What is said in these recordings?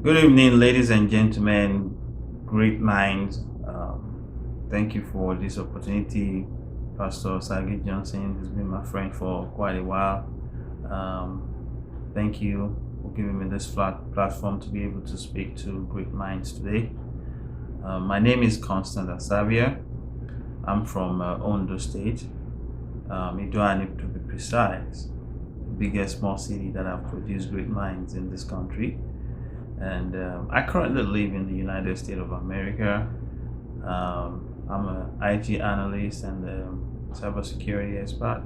Good evening, ladies and gentlemen, great minds. Thank you for this opportunity. Pastor Sagi Johnson has been my friend for quite a while. Um, Thank you for giving me this platform to be able to speak to great minds today. My name is Constant Asavia. I'm from Ondo State, Idoani to be precise, the biggest small city that have produced great minds in this country. And I currently live in the United States of America. I'm an IT analyst and cybersecurity expert.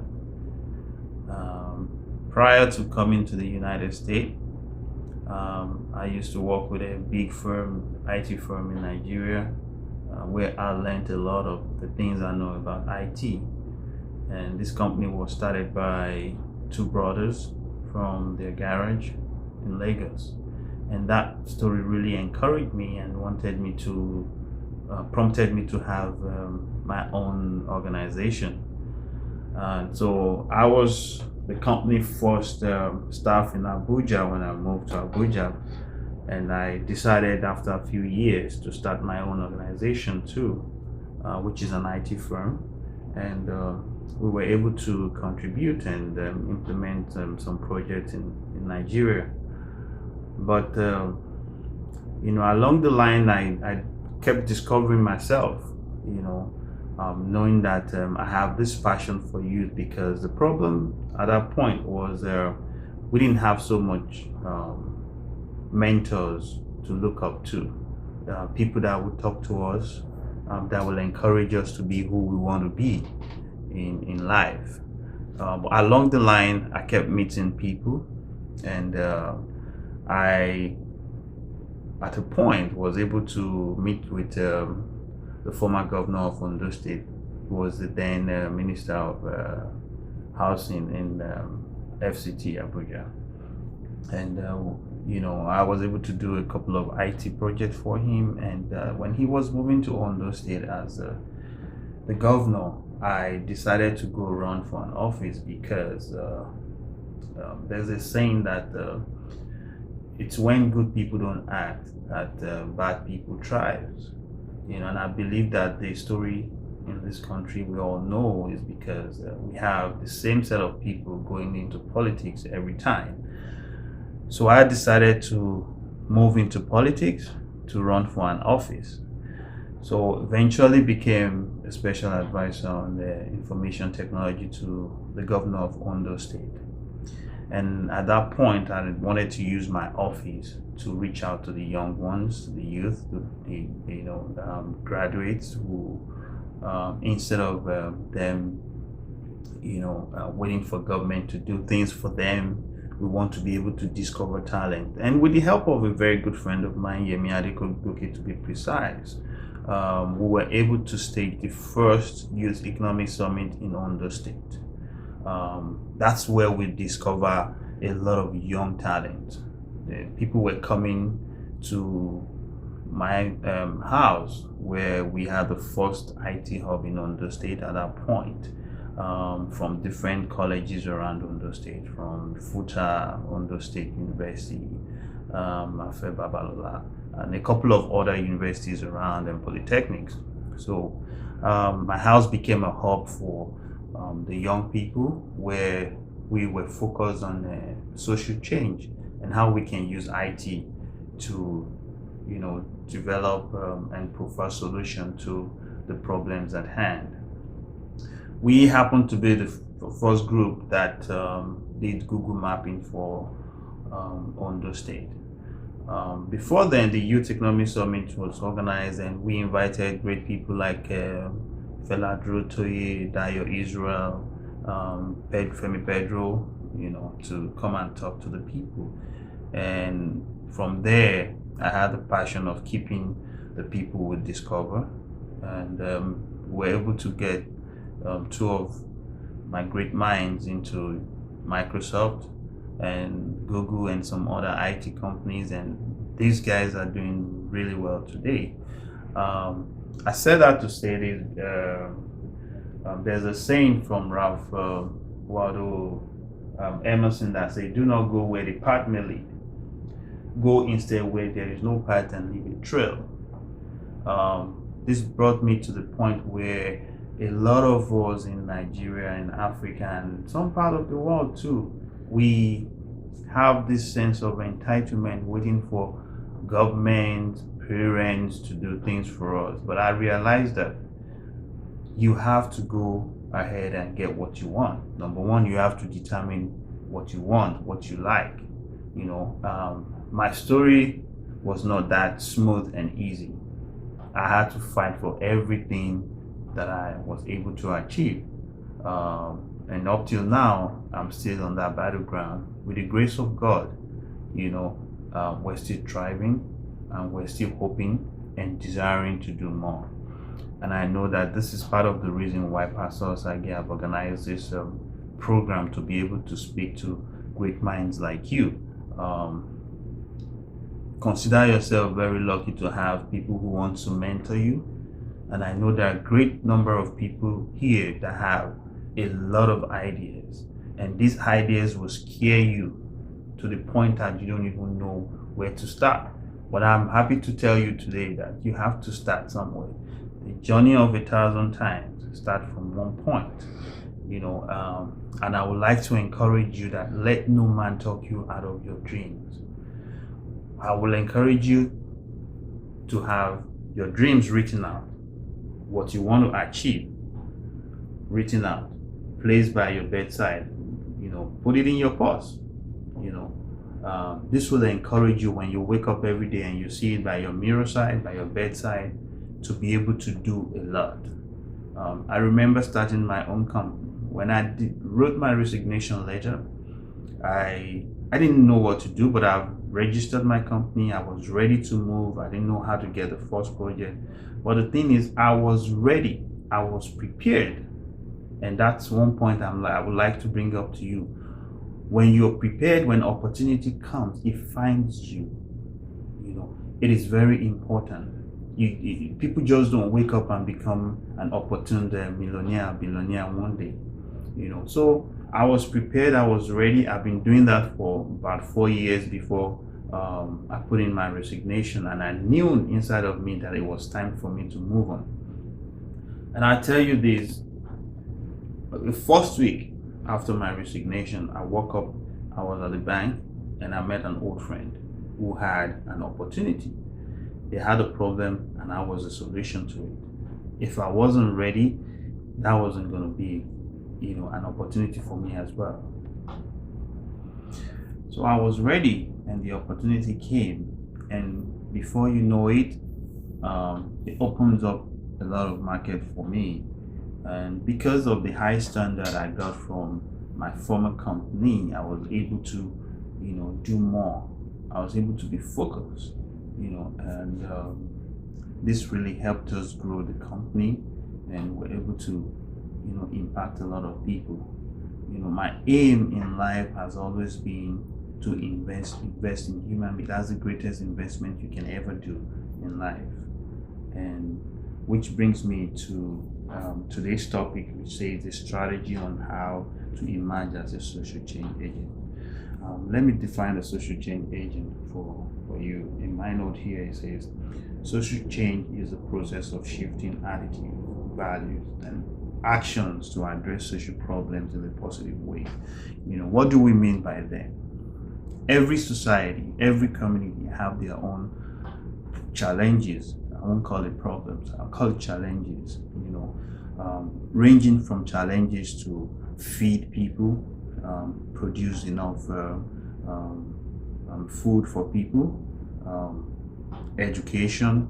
Prior to coming to the United States, I used to work with a big firm, IT firm in Nigeria, where I learned a lot of the things I know about IT. And this company was started by two brothers from their garage in Lagos. And that story really encouraged me and prompted me to have my own organization. So I was the company first staff in Abuja when I moved to Abuja, and I decided after a few years to start my own organization too, which is an IT firm, and we were able to contribute and implement some projects in Nigeria. But along the line, I kept discovering myself, knowing that I have this passion for youth, because the problem at that point was we didn't have so much mentors to look up to, people that would talk to us, that will encourage us to be who we want to be in life. But along the line, I kept meeting people, and I, at a point, was able to meet with the former governor of Ondo State, who was the then Minister of Housing in FCT Abuja. And, I was able to do a couple of IT projects for him. And when he was moving to Ondo State as the governor, I decided to go run for an office because there's a saying that it's when good people don't act that bad people thrive. And I believe that the story in this country we all know is because we have the same set of people going into politics every time. So I decided to move into politics to run for an office. So eventually became a special advisor on the information technology to the governor of Ondo State. And at that point, I wanted to use my office to reach out to the young ones, the youth, the graduates who, instead of them, waiting for government to do things for them, we want to be able to discover talent. And with the help of a very good friend of mine, EMERGE2020 to be precise, we were able to stage the first Youth Economic Summit in Ondo State. That's where we discover a lot of young talent. People were coming to my house, where we had the first IT hub in Ondo State at that point, from different colleges around Ondo State, from Futa, Ondo State University, Afe Babalola, and a couple of other universities around, and polytechnics. So my house became a hub for the young people, where we were focused on social change and how we can use IT to, develop and provide solution to the problems at hand. We happened to be the first group that did Google mapping for Ondo State. Before then, the Youth Economic Summit was organized, and we invited great people like Fela Toye, Dayo Israel, Femi Pedro, to come and talk to the people. And from there, I had the passion of keeping the people we discover, and we're able to get two of my great minds into Microsoft and Google and some other IT companies, and these guys are doing really well today. I said that to say this. There's a saying from Ralph Waldo Emerson that say, "Do not go where the path may lead." go instead where there is no path and leave a trail. This brought me to the point where a lot of us in Nigeria and Africa and some part of the world too, we have this sense of entitlement waiting for government, parents to do things for us. But I realized that you have to go ahead and get what you want. Number one, you have to determine what you want, what you like. My story was not that smooth and easy. I had to fight for everything that I was able to achieve. And up till now, I'm still on that battleground. With the grace of God, we're still thriving and we're still hoping and desiring to do more. And I know that this is part of the reason why Pastor Osage have organized this program to be able to speak to great minds like you. Consider yourself very lucky to have people who want to mentor you. And I know there are a great number of people here that have a lot of ideas. And these ideas will scare you to the point that you don't even know where to start. But I'm happy to tell you today that you have to start somewhere. The journey of 1,000 times start from one point. And I would like to encourage you that let no man talk you out of your dreams. I will encourage you to have your dreams written out, what you want to achieve written out, placed by your bedside, put it in your purse. This will encourage you when you wake up every day and you see it by your mirror side, by your bedside, to be able to do a lot. I remember starting my own company. When I wrote my resignation letter, I didn't know what to do, but I've registered my company. I was ready to move. I didn't know how to get the first project. But the thing is, I was ready. I was prepared. And that's one point I would like to bring up to you. When you're prepared, when opportunity comes, it finds you. It is very important. People just don't wake up and become an opportune millionaire, billionaire one day. So I was prepared, I was ready. I've been doing that for about 4 years before I put in my resignation, and I knew inside of me that it was time for me to move on. And I tell you this, the first week after my resignation, I woke up, I was at the bank, and I met an old friend who had an opportunity. They had a problem, and I was the solution to it. If I wasn't ready, that wasn't going to be an opportunity for me as well. So I was ready, and the opportunity came, and before you know it, it opens up a lot of market for me. And because of the high standard I got from my former company, I was able to do more. I was able to be focused, and this really helped us grow the company, and we're able to impact a lot of people. My aim in life has always been to invest in human beings. That's the greatest investment you can ever do in life. And which brings me to today's topic, which says the strategy on how to emerge as a social change agent. Let me define a social change agent for you. In my note here, it says social change is the process of shifting attitudes, values, and actions to address social problems in a positive way. What do we mean by that? Every society, every community have their own challenges. I won't call it problems, I'll call it challenges, ranging from challenges to feed people, produce enough food for people, education,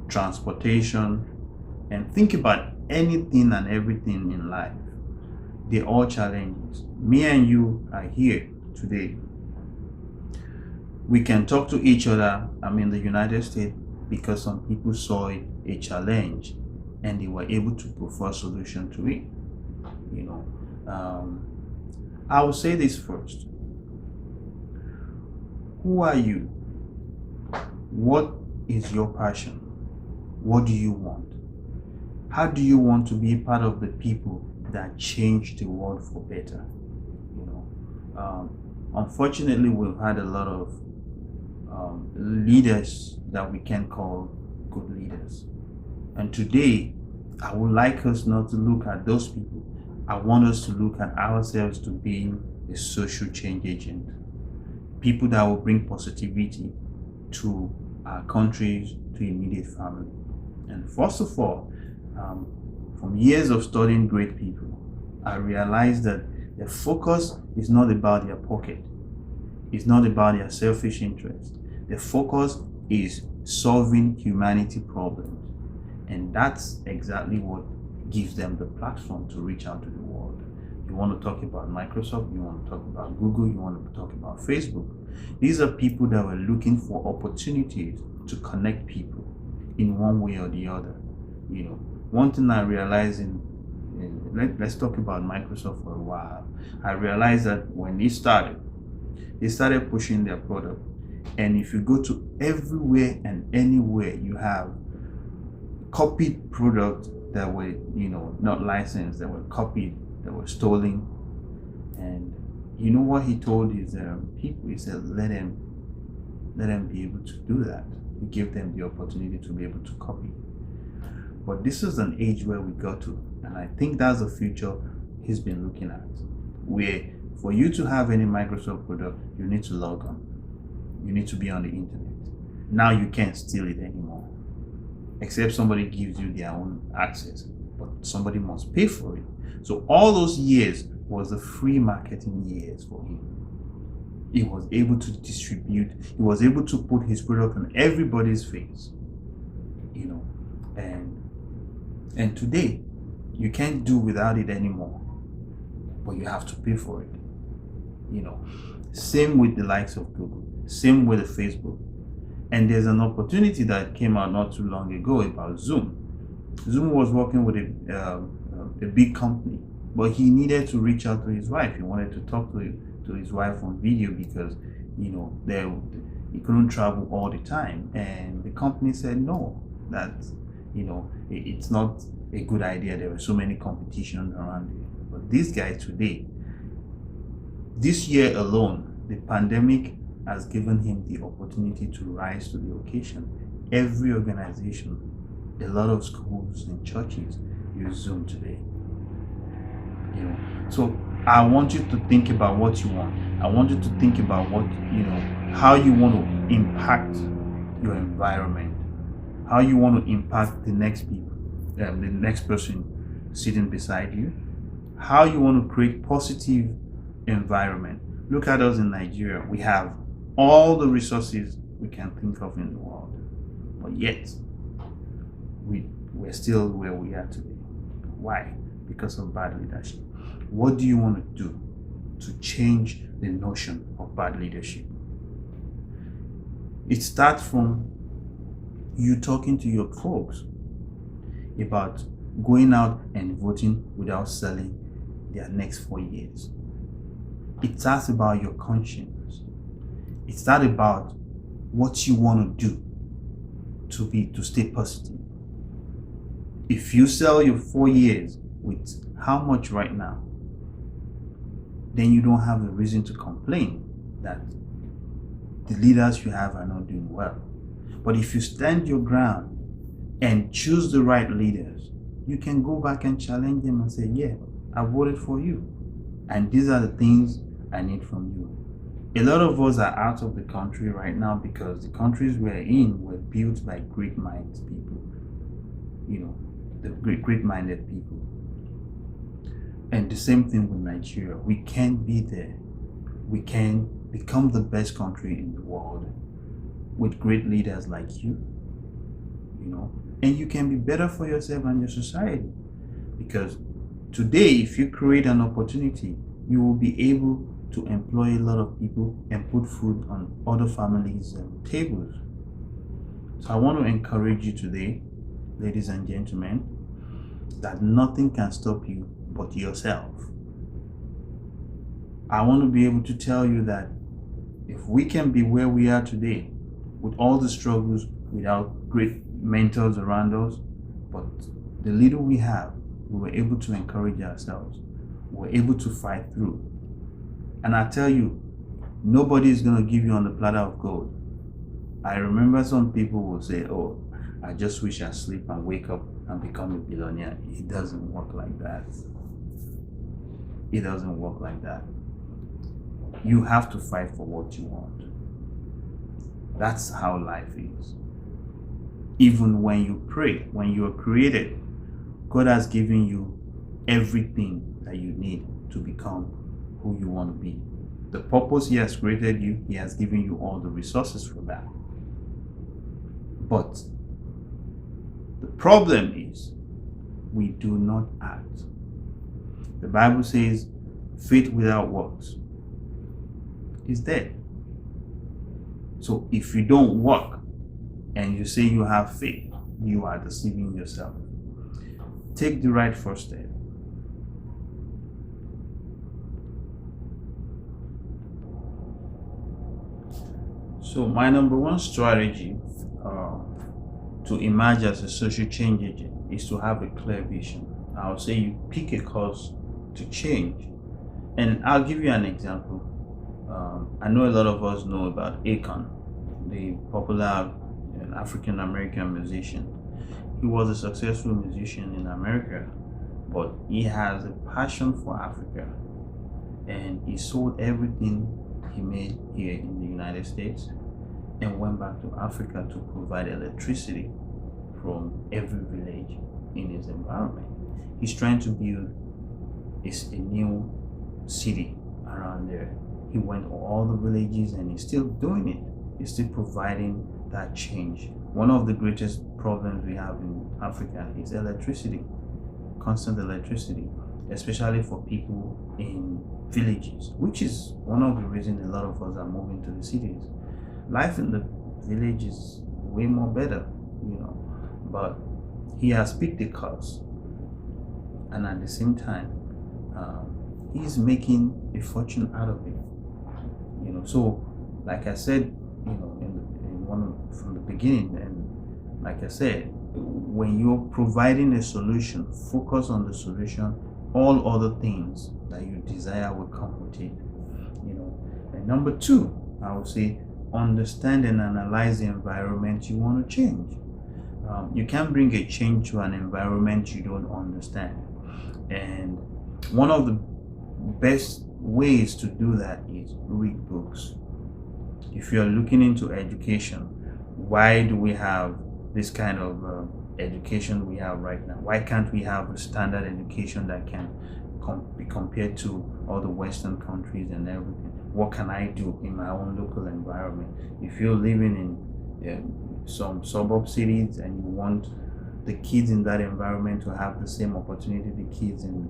transportation, and think about anything and everything in life. They're all challenges. Me and you are here today. We can talk to each other. I'm in the United States because some people saw it a challenge and they were able to provide a solution to it. I will say this first. Who are you? What is your passion? What do you want? How do you want to be part of the people that change the world for better? Unfortunately, we've had a lot of leaders that we can call good leaders. And today, I would like us not to look at those people. I want us to look at ourselves to being a social change agent. People that will bring positivity to our countries, to immediate family. And first of all, from years of studying great people, I realized that their focus is not about their pocket. It's not about their selfish interest. Their focus is solving humanity problems. And that's exactly what gives them the platform to reach out to the world. You want to talk about Microsoft, you want to talk about Google, you want to talk about Facebook. These are people that were looking for opportunities to connect people in one way or the other. One thing I realized let's talk about Microsoft for a while. I realized that when they started pushing their product. And if you go to everywhere and anywhere, you have copied products that were, not licensed, that were copied, that were stolen. And you know what he told his people? He said, let them be able to do that. He gave them the opportunity to be able to copy. But this is an age where we got to, and I think that's the future he's been looking at, where for you to have any Microsoft product, you need to log on. You need to be on the internet. Now you can't steal it anymore, except somebody gives you their own access, but somebody must pay for it. So all those years was the free marketing years for him. He was able to distribute, he was able to put his product on everybody's face, and today you can't do without it anymore, but you have to pay for it. Same with the likes of Google, same with the Facebook. And there's an opportunity that came out not too long ago about Zoom. Zoom was working with a big company, but he needed to reach out to his wife. He wanted to talk to his wife on video because he couldn't travel all the time, and the company said no, that it's not a good idea. There were so many competition around it. But these guys today, this year alone, the pandemic has given him the opportunity to rise to the occasion. Every organization, a lot of schools and churches use Zoom today. So I want you to think about what you want. I want you to think about how you want to impact your environment, how you want to impact the next people, the next person sitting beside you, how you want to create positive environment. Look at us in Nigeria. We have all the resources we can think of in the world, but yet we're still where we are today. Why? Because of bad leadership. What do you want to do to change the notion of bad leadership? It starts from you talking to your folks about going out and voting without selling their next 4 years. It starts about your conscience. It starts about what you want to do to stay positive. If you sell your 4 years with how much right now, then you don't have a reason to complain that the leaders you have are not doing well. But if you stand your ground and choose the right leaders, you can go back and challenge them and say, yeah, I voted for you, and these are the things I need from you. A lot of us are out of the country right now because the countries we're in were built by great-minded people, the great-minded people. And the same thing with Nigeria. We can be there. We can become the best country in the world with great leaders like you, and you can be better for yourself and your society. Because today, if you create an opportunity, you will be able to employ a lot of people and put food on other families' tables. So I want to encourage you today, ladies and gentlemen, that nothing can stop you but yourself. I want to be able to tell you that if we can be where we are today, with all the struggles, without great mentors around us, but the little we have, we were able to encourage ourselves. We were able to fight through. And I tell you, Nobody is going to give you on the platter of gold. I remember some people will say, oh, I just wish I sleep and wake up and become a billionaire. It doesn't work like that. It doesn't work like that. You have to fight for what you want. That's how life is. Even when you pray, when you are created, God has given you everything that you need to become who you want to be. The purpose He has created you, He has given you all the resources for that. But the problem is we do not act. The Bible says faith without works is dead. So if you don't work and you say you have faith, you are deceiving yourself. Take the right first step. So my number one strategy to emerge as a social change agent is to have a clear vision. I'll say you pick a course to change. And I'll give you an example. I know a lot of us know about Akon, the popular African American musician. He was a successful musician in America, but he has a passion for Africa. And he sold everything he made here in the United States and went back to Africa to provide electricity from every village in his environment. He's trying to build a new city around there. He went to all the villages and he's still doing it. He's still providing that change. One of the greatest problems we have in Africa is electricity, constant electricity, especially for people in villages, which is one of the reasons a lot of us are moving to the cities. Life in the village is way more better, but he has picked a course, and at the same time, he's making a fortune out of it. So like I said, in one from the beginning, and like I said, when you're providing a solution, focus on the solution. All other things that you desire will come with it. And number two, I would say, understand and analyze the environment you want to change. You can't bring a change to an environment you don't understand. And one of the best ways to do that is read books. If you're looking into education, why do we have this kind of education we have right now? Why can't we have a standard education that can be compared to all the Western countries and everything? What can I do in my own local environment? If you're living in some suburb cities and you want the kids in that environment to have the same opportunity the kids in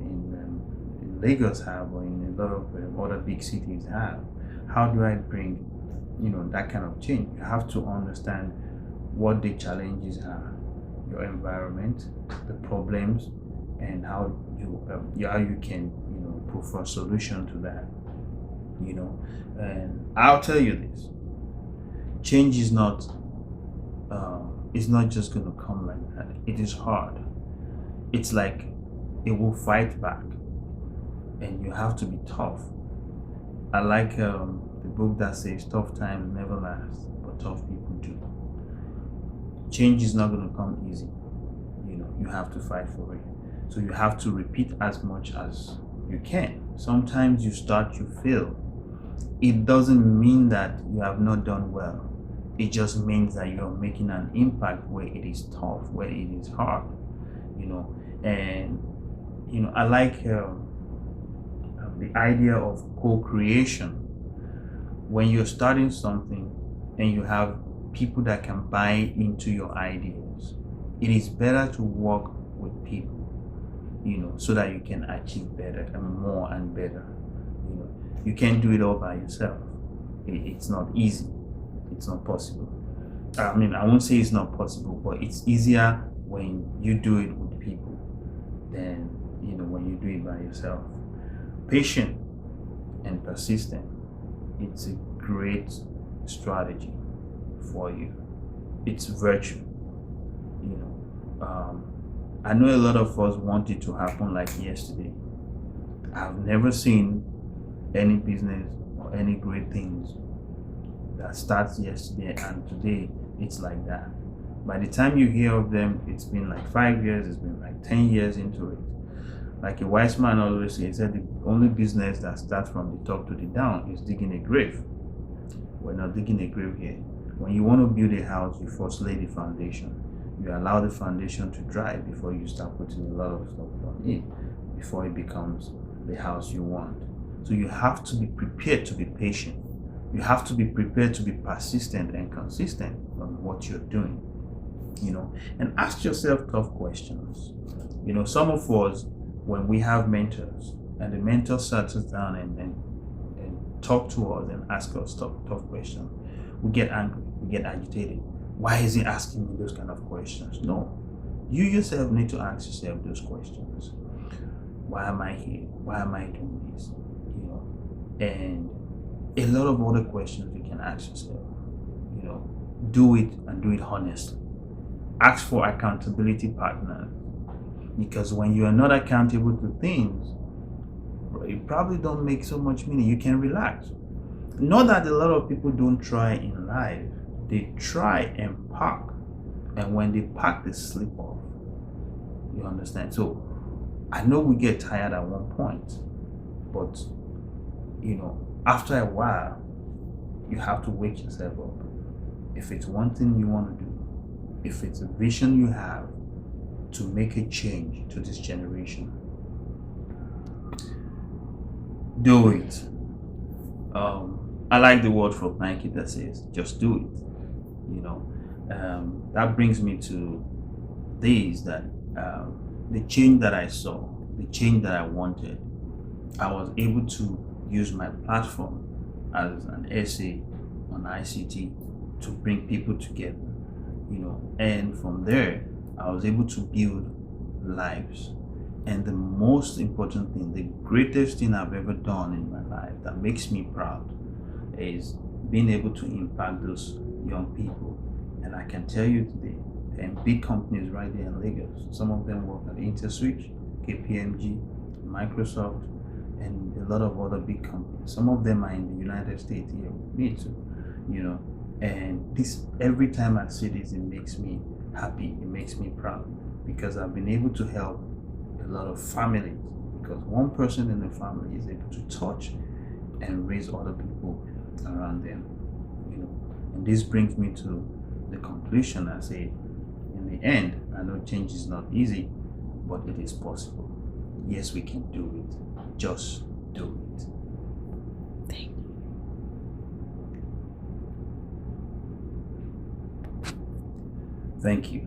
Lagos have, or in a lot of other big cities have, how do I bring that kind of change? You have to understand what the challenges are, your environment, the problems, and how you can prefer a solution to that. And I'll tell you this: change is not just going to come like that. It is hard. It's like it will fight back, and you have to be tough. I like the book that says tough times never last, but tough people do. Change is not going to come easy. You have to fight for it. So you have to repeat as much as you can. Sometimes you start, you fail. It doesn't mean that you have not done well. It just means that you're making an impact where it is tough, where it is hard. And I like the idea of co-creation. When you're starting something and you have people that can buy into your ideas, it is better to work with people, so that you can achieve better and more and better. You can't do it all by yourself. It's not easy. It's not possible. I won't say it's not possible, but it's easier when you do it with people than when you do it by yourself. Patient and persistent, it's a great strategy for you. It's virtue. I know a lot of us want it to happen like yesterday. I've never seen any business or or any great things that starts yesterday and today it's like that. By the time you hear of them, it's been like 5 years, it's been like 10 years into it. Like a wise man always says, he said the only business that starts from the top to the down is digging a grave. We're not digging a grave here. When you want to build a house, you first lay the foundation. You allow the foundation to dry before you start putting a lot of stuff on it, before it becomes the house you want. So you have to be prepared to be patient. You have to be prepared to be persistent and consistent on what you're doing, and ask yourself tough questions. Some of us, when we have mentors and the mentor sits us down and talk to us and ask us tough questions, we get angry, we get agitated. Why is he asking me those kind of questions? No, you yourself need to ask yourself those questions. Why am I here? Why am I doing this? And a lot of other questions you can ask yourself. Do it and do it honestly. Ask for accountability partners, because when you are not accountable to things, it probably don't make so much meaning. You can relax. Not that a lot of people don't try in life. They try and park, and when they park, they slip off. You understand? So I know we get tired at one point, but after a while, you have to wake yourself up. If it's one thing you want to do, if it's a vision you have to make a change to this generation, do it. I like the word from Nike that says, just do it. That brings me to this, that the change that I saw, the change that I wanted, I was able to use my platform as an essay on ICT to bring people together, and from there, I was able to build lives. And the most important thing, the greatest thing I've ever done in my life that makes me proud, is being able to impact those young people. And I can tell you today, they're in big companies right there in Lagos. Some of them work at InterSwitch, KPMG, Microsoft, and a lot of other big companies. Some of them are in the United States here with me too, and this, every time I see this, it makes me happy, it makes me proud, because I've been able to help a lot of families, because one person in the family is able to touch and raise other people around them, and this brings me to the conclusion. I say, in the end, I know change is not easy, but it is possible. Yes, we can do it. Just do it. Thank you.